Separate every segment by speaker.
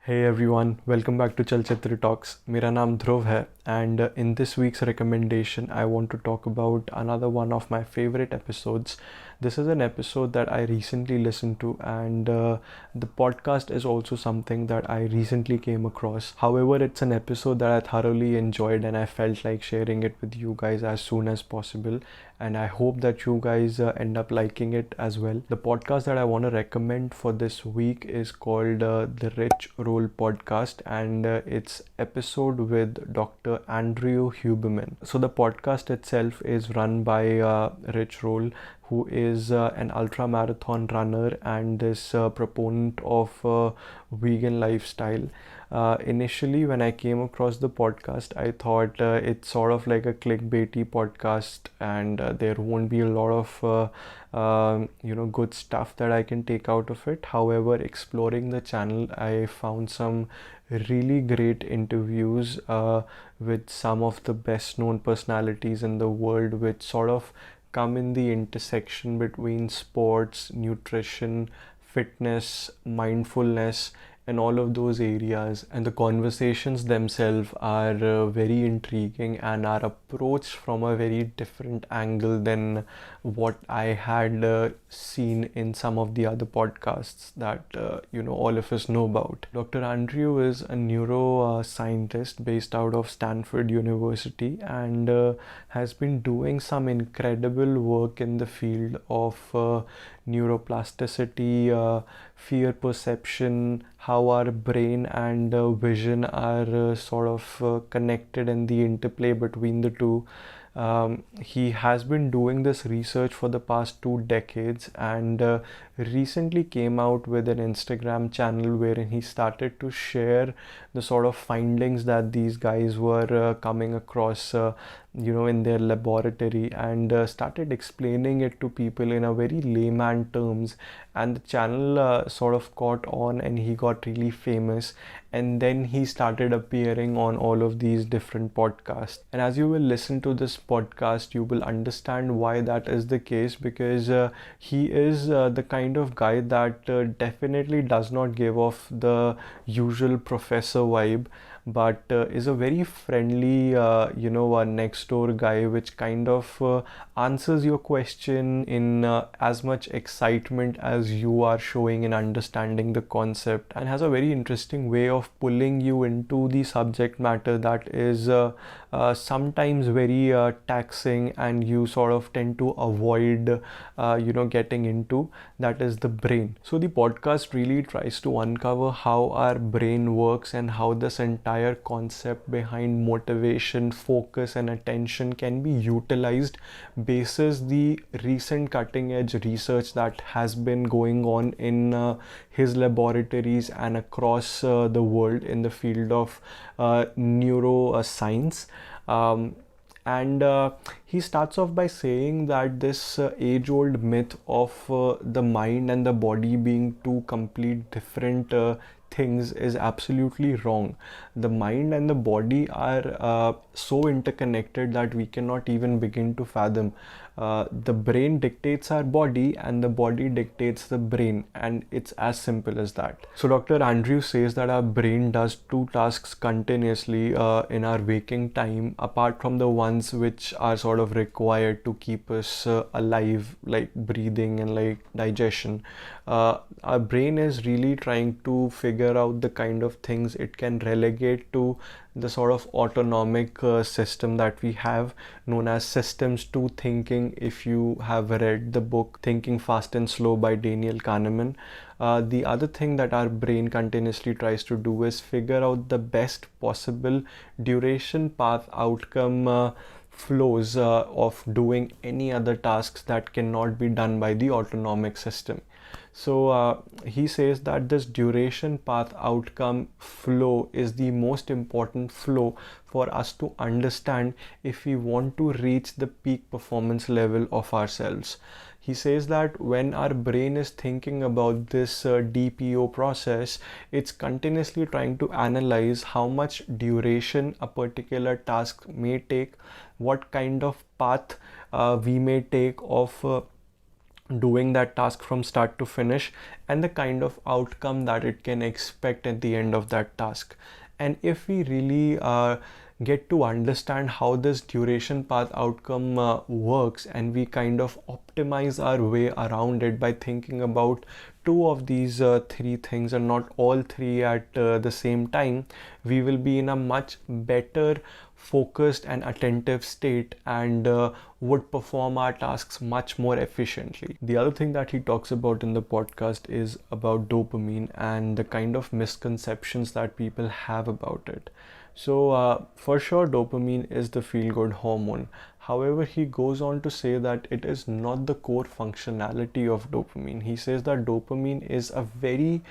Speaker 1: Hey everyone, welcome back to Chalchitra Talks. मेरा नाम ध्रुव है and in this week's recommendation I want to talk about another one of my favorite episodes. This is an episode that I recently listened to and the podcast is also something that I recently came across. However, it's an episode that I thoroughly enjoyed and I felt like sharing it with you guys as soon as possible, and I hope that you guys end up liking it as well. The podcast that I want to recommend for this week is called the Rich Roll Podcast, and it's episode with Dr. Andrew Huberman. So the podcast itself is run by Rich Roll, who is an ultra marathon runner and this proponent of vegan lifestyle. Initially, when I came across the podcast, I thought it's sort of like a clickbaity podcast, and there won't be a lot of good stuff that I can take out of it. However, exploring the channel, I found some really great interviews with some of the best known personalities in the world, which sort of come in the intersection between sports, nutrition, fitness, mindfulness, and all of those areas. And the conversations themselves are very intriguing and are approached from a very different angle than what I had seen in some of the other podcasts that all of us know about. Dr. Andrew is a neuroscientist based out of Stanford University and has been doing some incredible work in the field of neuroplasticity, fear perception, how our brain and vision are sort of connected, and the interplay between the two. He has been doing this research for the past 2 decades and recently came out with an Instagram channel wherein he started to share the sort of findings that these guys were coming across in their laboratory, and started explaining it to people in a very layman terms, and the channel sort of caught on and he got really famous, and then he started appearing on all of these different podcasts. And as you will listen to this podcast, you will understand why that is the case, because he is the kind of guy that definitely does not give off the usual professor vibe, but is a very friendly, next door guy, which kind of answers your question in as much excitement as you are showing in understanding the concept, and has a very interesting way of pulling you into the subject matter that is sometimes very taxing and you sort of tend to avoid getting into, that is the brain. So the podcast really tries to uncover how our brain works and how this entire concept behind motivation, focus and attention can be utilized basis the recent cutting edge research that has been going on in his laboratories and across the world in the field of neuroscience. And he starts off by saying that this age-old myth of the mind and the body being two complete different things is absolutely wrong. The mind and the body are so interconnected that we cannot even begin to fathom. The brain dictates our body and the body dictates the brain, and it's as simple as that. So Dr. Andrew says that our brain does two tasks continuously in our waking time, apart from the ones which are sort of required to keep us alive, like breathing and like digestion. Our brain is really trying to figure out the kind of things it can relegate to the sort of autonomic system that we have, known as systems 2 thinking. If you have read the book Thinking Fast and Slow by Daniel Kahneman, the other thing that our brain continuously tries to do is figure out the best possible duration, path, outcome, flows of doing any other tasks that cannot be done by the autonomic system. So he says that this duration, path, outcome, flow is the most important flow for us to understand if we want to reach the peak performance level of ourselves. He says that when our brain is thinking about this DPO process, it's continuously trying to analyze how much duration a particular task may take, what kind of path we may take of doing that task from start to finish, and the kind of outcome that it can expect at the end of that task. And if we really get to understand how this duration path outcome works, and we kind of optimize our way around it by thinking about two of these three things and not all three at the same time, we will be in a much better focused and attentive state, and would perform our tasks much more efficiently. The other thing that he talks about in the podcast is about dopamine and the kind of misconceptions that people have about it. So, for sure, dopamine is the feel good hormone. However, he goes on to say that it is not the core functionality of dopamine. He says that dopamine is a very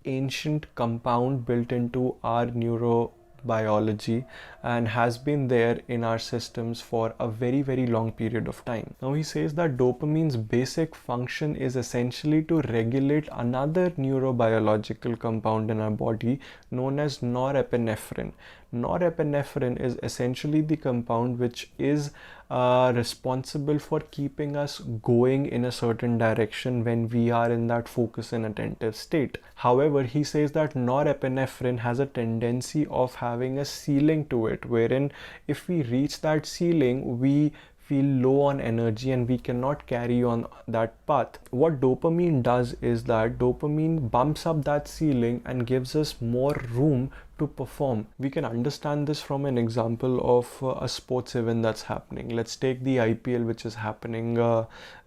Speaker 1: ancient compound built into our neurobiology and has been there in our systems for a very long period of time. Now he says that dopamine's basic function is essentially to regulate another neurobiological compound in our body known as norepinephrine. Norepinephrine is essentially the compound which is responsible for keeping us going in a certain direction when we are in that focus and attentive state. However, he says that norepinephrine has a tendency of having a ceiling to it, wherein if we reach that ceiling, we feel low on energy and we cannot carry on that path. What dopamine does is that dopamine bumps up that ceiling and gives us more room to perform. We can understand this from an example of a sports event that's happening. Let's take the IPL, which is happening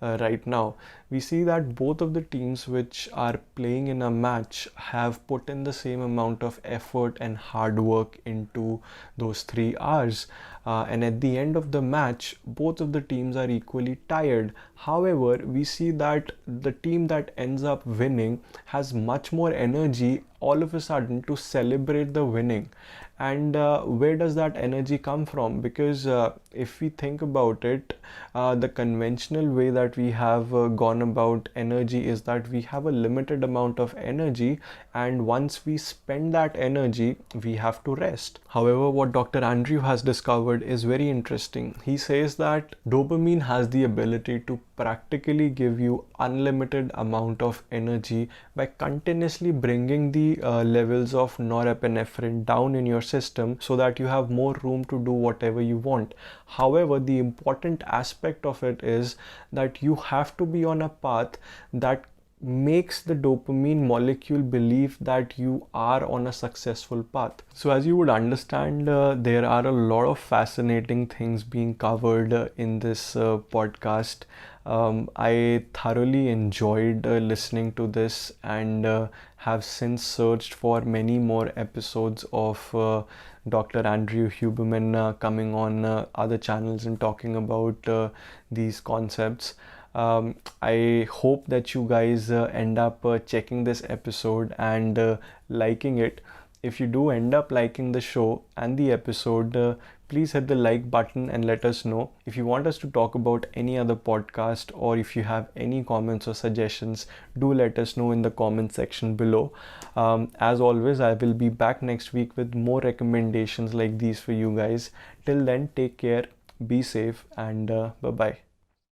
Speaker 1: right now. We see that both of the teams which are playing in a match have put in the same amount of effort and hard work into those 3 hours. And at the end of the match, both of the teams are equally tired. However, we see that the team that ends up winning has much more energy all of a sudden to celebrate the winning. And where does that energy come from? Because if we think about it, the conventional way that we have gone about energy is that we have a limited amount of energy, and once we spend that energy, we have to rest. However, what Dr. Andrew has discovered is very interesting. He says that dopamine has the ability to practically give you unlimited amount of energy by continuously bringing the levels of norepinephrine down in your system so that you have more room to do whatever you want. However, the important aspect of it is that you have to be on a path that makes the dopamine molecule believe that you are on a successful path. So as you would understand, there are a lot of fascinating things being covered in this podcast. I thoroughly enjoyed listening to this, and have since searched for many more episodes of Dr. Andrew Huberman coming on other channels and talking about these concepts. I hope that you guys end up checking this episode and liking it. If you do end up liking the show and the episode, please hit the like button and let us know. If you want us to talk about any other podcast, or if you have any comments or suggestions, do let us know in the comment section below. As always, I will be back next week with more recommendations like these for you guys. Till then, take care, be safe, and bye-bye.